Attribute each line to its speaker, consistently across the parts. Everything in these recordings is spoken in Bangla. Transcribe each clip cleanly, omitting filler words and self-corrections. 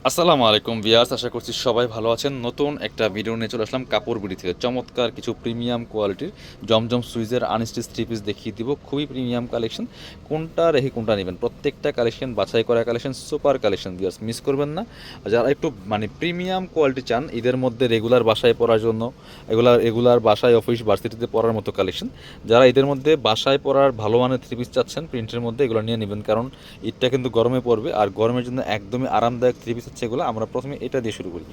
Speaker 1: আসসালামু আলাইকুম ভিউয়ার্স, আশা করছি সবাই ভালো আছেন। নতুন একটা ভিডিও নিয়ে চলে আসলাম কাপড় বিডি থেকে। চমৎকার কিছু প্রিমিয়াম কোয়ালিটির জমজম সুইজের আনস্টিচ থ্রি পিস দেখিয়ে দিব। খুবই প্রিমিয়াম কালেকশন, কোনটা রেখে কোনটা নেবেন, প্রত্যেকটা কালেকশন বাছাই করা collection, super collection viewers, miss করবেন না। যারা একটু প্রিমিয়াম কোয়ালিটি চান ঈদের মধ্যে রেগুলার বাসায় পরার জন্য, রেগুলার বাসায় অফিস ভার্সিটিতে পরার মতো কালেকশন, যারা ঈদের মধ্যে বাসায় পরার ভালো মানের থ্রি পিস চাচ্ছেন প্রিন্টের মধ্যে, এগুলো নিয়ে নেবেন। কারণ ঈদটা কিন্তু গরমে পড়বে, আর গরমের জন্য একদমই আরামদায়ক থ্রি পিস হচ্ছে এগুলো। আমরা প্রথমে এটা দিয়ে শুরু করি।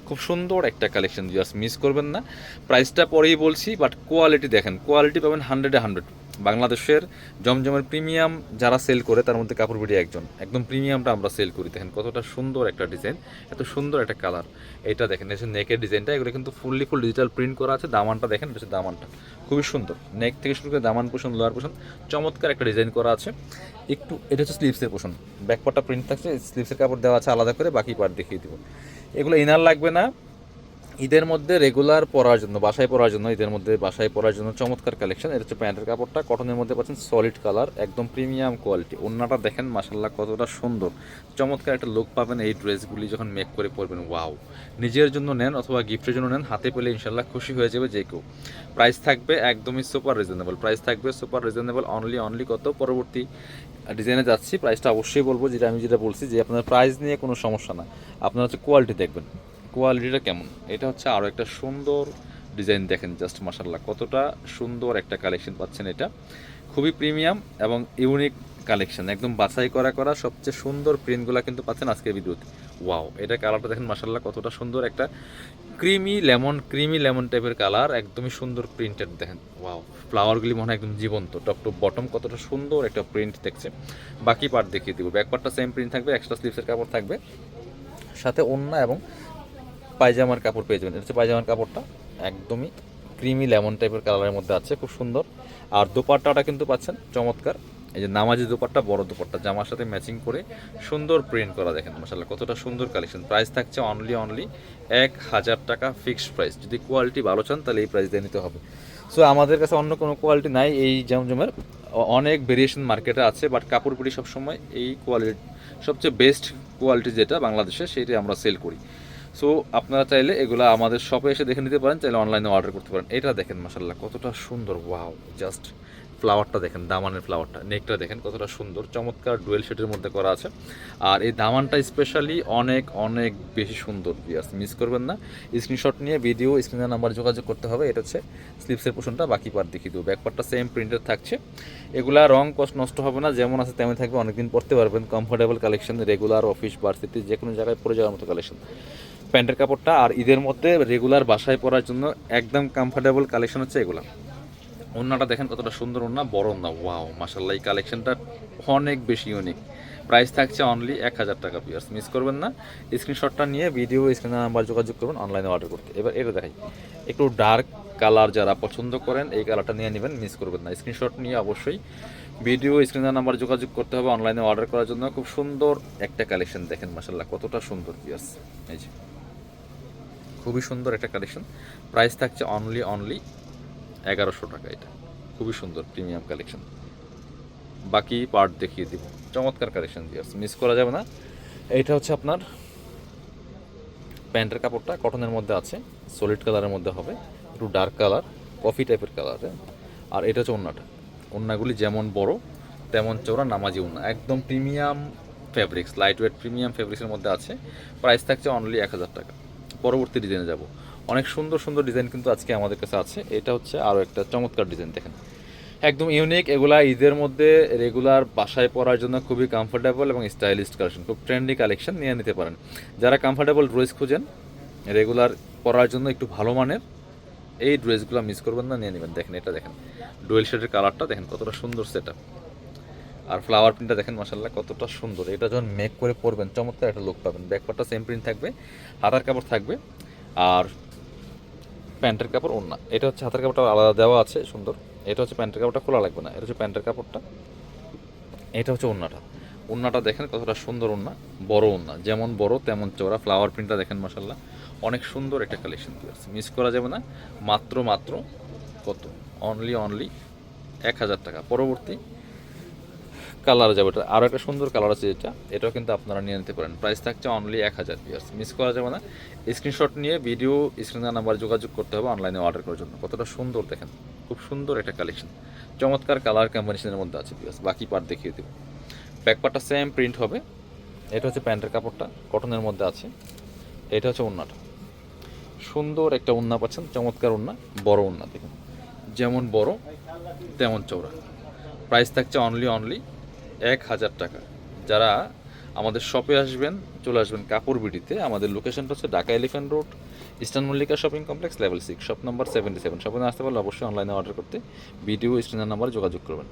Speaker 1: খুব সুন্দর একটা কালেকশন, জাস্ট মিস করবেন না। প্রাইসটা পরেই বলছি, বাট কোয়ালিটি দেখেন, কোয়ালিটি পাবেন 100-এ 100। বাংলাদেশের জমজমের প্রিমিয়াম যারা সেল করে তার মধ্যে কাপড় বিডি একজন, একদম প্রিমিয়ামটা আমরা সেল করি। দেখেন কতটা সুন্দর একটা ডিজাইন, এত সুন্দর একটা কালার। এটা দেখেন, এই নেকের ডিজাইনটা, এগুলো কিন্তু ফুল ডিজিটাল প্রিন্ট করা আছে। দামানটা দেখেন, বেশি দামানটা খুবই সুন্দর, নেক থেকে শুরু করে দামান পোষণ, লোয়ার পোষণ চমৎকার একটা ডিজাইন করা আছে। একটু এটা হচ্ছে স্লিভসের পোষণ, ব্যাকপার্টটা প্রিন্ট থাকছে, স্লিভসের কাপড় দেওয়া আছে আলাদা করে, বাকি পার্ট দেখিয়ে দিব। এগুলো ইনার লাগবে না, ঈদের মধ্যে রেগুলার পরার জন্য, বাসায় পরার জন্য, ঈদের মধ্যে বাসায় পরার জন্য চমৎকার কালেকশন। এটা হচ্ছে প্যান্টের কাপড়টা, কটনের মধ্যে পাচ্ছেন সলিড কালার, একদম প্রিমিয়াম কোয়ালিটি। ওড়নাটা দেখেন মাশাল্লাহ কতটা সুন্দর, চমৎকার একটা লুক পাবেন এই ড্রেসগুলি যখন মেক করে পরবেন। ওয়াও! নিজের জন্য নেন অথবা গিফটের জন্য নেন, হাতে পেলে ইনশাল্লাহ খুশি হয়ে যাবে যে কেউ। প্রাইস থাকবে একদমই সুপার রিজনেবল, প্রাইস থাকবে সুপার রিজনেবল। অনলি কত, পরবর্তী ডিজাইনে যাচ্ছি, প্রাইসটা অবশ্যই বলবো। যেটা বলছি যে আপনার প্রাইস নিয়ে কোনো সমস্যা না, আপনার হচ্ছে কোয়ালিটি দেখবেন, কোয়ালিটিটা কেমন। এটা হচ্ছে আরও একটা সুন্দর ডিজাইন, দেখেন জাস্ট মাশাল্লাহ কতটা সুন্দর একটা কালেকশন পাচ্ছেন। এটা খুবই প্রিমিয়াম এবং ইউনিক কালেকশন, একদম বাছাই করা সবচেয়ে সুন্দর প্রিন্টগুলো কিন্তু পাচ্ছেন আজকের ভিডিওতে। ওয়াও! এটা কালারটা দেখেন মাশাল্লাহ কতটা সুন্দর, একটা ক্রিমি লেমন টাইপের কালার, একদমই সুন্দর প্রিন্টেড দেখেন। ওয়াও! ফ্লাওয়ারগুলি মনে হয় একদম জীবন্ত, টপ টু বটম কতটা সুন্দর একটা প্রিন্ট দেখছে। বাকি পার্ট দেখিয়ে দিব। ব্যাক পার্টটা সেম প্রিন্ট থাকবে, এক্সট্রা স্লিভসের কাপড় থাকবে, সাথে ওড়না এবং পায়জামার কাপড় পেয়ে যাবেন। এটা হচ্ছে পায়জামার কাপড়টা, একদমই ক্রিমি লেমন টাইপের কালারের মধ্যে আছে, খুব সুন্দর। আর দোপাট্টাটা কিন্তু পাচ্ছেন চমৎকার, এই যে নামাজি দোপাট্টা, বড় দোপাট্টা, জামার সাথে ম্যাচিং করে সুন্দর প্রিন্ট করা, দেখেন মাশাআল্লাহ কতটা সুন্দর কালেকশন। প্রাইস থাকছে অনলি 1000 টাকা ফিক্সড প্রাইস। যদি কোয়ালিটি ভালো চান তাহলে এই প্রাইস দিয়ে নিতে হবে। সো আমাদের কাছে অন্য কোনো কোয়ালিটি নাই এই জমজমের, অনেক ভেরিয়েশন মার্কেটে আছে, বাট কাপড়গুলি সবসময় এই কোয়ালিটি, সবচেয়ে বেস্ট কোয়ালিটি যেটা বাংলাদেশে, সেইটাই আমরা সেল করি। সো আপনারা চাইলে এগুলো আমাদের শপে এসে দেখে নিতে পারেন, চাইলে অনলাইনে অর্ডার করতে পারেন। এটা দেখেন মাশাল্লাহ কতটা সুন্দর, ওয়াও! জাস্ট ফ্লাওয়ারটা দেখেন, দামানের ফ্লাওয়ারটা, নেকটা দেখেন কতটা সুন্দর, চমৎকার ডুয়েল শেডের মধ্যে করা আছে। আর এই দামানটা স্পেশালি অনেক অনেক বেশি সুন্দর, মিস করবেন না। স্ক্রিনশট নিয়ে ভিডিও স্ক্রিনের নাম্বার যোগাযোগ করতে হবে। এটা হচ্ছে স্লিপসের পোর্শনটা, বাকি পার্ট দেখিয়ে দেবো। ব্যাকপার্টটা সেম প্রিন্টের থাকছে। এগুলা রং কষ্ট নষ্ট হবে না, যেমন আছে তেমন থাকবে, অনেকদিন পরতে পারবেন। Comfortable collection, regular office varsity যে কোনো জায়গায় পরে যাওয়ার মতো কালেকশন। প্যান্টের কাপড়টা আর ঈদের মধ্যে রেগুলার বাসায় পরার জন্য একদম কমফোর্টেবল কালেকশন হচ্ছে এগুলো। ওড়নাটা দেখেন কতটা সুন্দর ওড়না, বড় ওড়না। ওয়াও! মাশাআল্লাহ এই কালেকশনটা অনেক বেশি ইউনিক। প্রাইস থাকছে অনলি 1000 টাকা পিয়ার্স, মিস করবেন না। স্ক্রিনশটটা নিয়ে ভিডিও স্ক্রিনের নাম্বার যোগাযোগ করবেন অনলাইনে অর্ডার করতে। এবার এটা দেখাই, একটু ডার্ক কালার যারা পছন্দ করেন এই কালারটা নিয়ে নেবেন, মিস করবেন না। স্ক্রিনশট নিয়ে অবশ্যই ভিডিও স্ক্রিনের নাম্বার যোগাযোগ করতে হবে অনলাইনে অর্ডার করার জন্য। খুব সুন্দর একটা কালেকশন, দেখেন মাশাআল্লাহ কতটা সুন্দর পিয়ার্স, এই যে খুবই সুন্দর একটা কালেকশন। প্রাইস থাকছে অনলি 1100 টাকা। এটা খুবই সুন্দর প্রিমিয়াম কালেকশন, বাকি পার্ট দেখিয়ে দিব। চমৎকার কালেকশন দিয়ে মিস করা যাবে না। এইটা হচ্ছে আপনার প্যান্টের কাপড়টা, কটনের মধ্যে আছে, সলিড কালারের মধ্যে হবে, একটু ডার্ক কালার, কফি টাইপের কালার। আর এটা হচ্ছে ওড়নাটা, ওড়নাগুলি যেমন বড় তেমন চওড়া, নামাজি ওড়না, একদম premium fabrics, light weight premium ফ্যাব্রিক্সের মধ্যে আছে। প্রাইস থাকছে অনলি 1000 টাকা। পরবর্তী ডিজাইনে যাব। অনেক সুন্দর সুন্দর ডিজাইন কিন্তু আজকে আমাদের কাছে আছে। এটা হচ্ছে আরও একটা চমৎকার ডিজাইন, দেখেন একদম ইউনিক। এগুলা ঈদের মধ্যে রেগুলার বাসায় পরার জন্য খুবই কমফোর্টেবল এবং স্টাইলিশ কালেকশন, খুব ট্রেন্ডি কালেকশন, নিয়ে নিতে পারেন। যারা কমফোর্টেবল ড্রেস খুঁজেন রেগুলার পরার জন্য একটু ভালো মানের, এই ড্রেসগুলো মিস করবেন না, নিয়ে নেবেন। দেখেন এটা দেখেন, ডুয়েল শেডের কালারটা দেখেন কতটা সুন্দর সেট আপ, আর ফ্লাওয়ার প্রিন্টটা দেখেন মাশাআল্লাহ কতটা সুন্দর। এটা যখন মেক করে পরবেন চমৎকার একটা লুক পাবেন। ব্যাকপার্টটা সেম প্রিন্ট থাকবে, হাতার কাপড় থাকবে, আর প্যান্টের কাপড় ওড়না। এটা হচ্ছে হাতের কাপড়টা আলাদা দেওয়া আছে সুন্দর। এটা হচ্ছে প্যান্টের কাপড়টা, খোলা লাগবে না। এটা হচ্ছে প্যান্টের কাপড়টা, এটা হচ্ছে ওড়নাটা। ওড়নাটা দেখেন কতটা সুন্দর ওড়না, বড় ওড়না, যেমন বড় তেমন চওড়া। ফ্লাওয়ার প্রিন্টটা দেখেন মাশাআল্লাহ অনেক সুন্দর একটা কালেকশন আছে, মিস করা যাবে না। মাত্র কত, অনলি 1000 টাকা। পরবর্তী কালার যাবে, এটা আরও একটা সুন্দর কালার আছে, এটাও কিন্তু আপনারা নিয়ে নিতে পারেন। প্রাইস থাকছে অনলি 1000 পিয়ার্স, মিস করা যাবে না। স্ক্রিনশট নিয়ে ভিডিও স্ক্রিনের নাম্বার যোগাযোগ করতে হবে অনলাইনে অর্ডার করার জন্য। কতটা সুন্দর দেখেন, খুব সুন্দর একটা কালেকশন, চমৎকার কালার কম্বিনেশনের মধ্যে আছে পিয়ার্স। বাকি পার্ট দেখিয়ে দেবো। ব্যাক পার্টটা সেম প্রিন্ট হবে। এটা হচ্ছে প্যান্টের কাপড়টা, কটনের মধ্যে আছে। এটা হচ্ছে ওড়নাটা, সুন্দর একটা ওড়না পাচ্ছেন, চমৎকার ওড়না, বড় ওড়না দেখুন, যেমন বড় তেমন চওড়া। প্রাইস থাকছে অনলি 1000 টাকা। যারা আমাদের শপে আসবেন, চলে আসবেন কাপড় বিডিতে। আমাদের লোকেশনটা হচ্ছে Dhaka elephant road, eastern Mallika shopping complex, level 6, shop number 77। শপে আসতে পারলে অবশ্যই অনলাইনে অর্ডার করতে ভিডিও স্ক্রিনের নাম্বারে যোগাযোগ করবেন।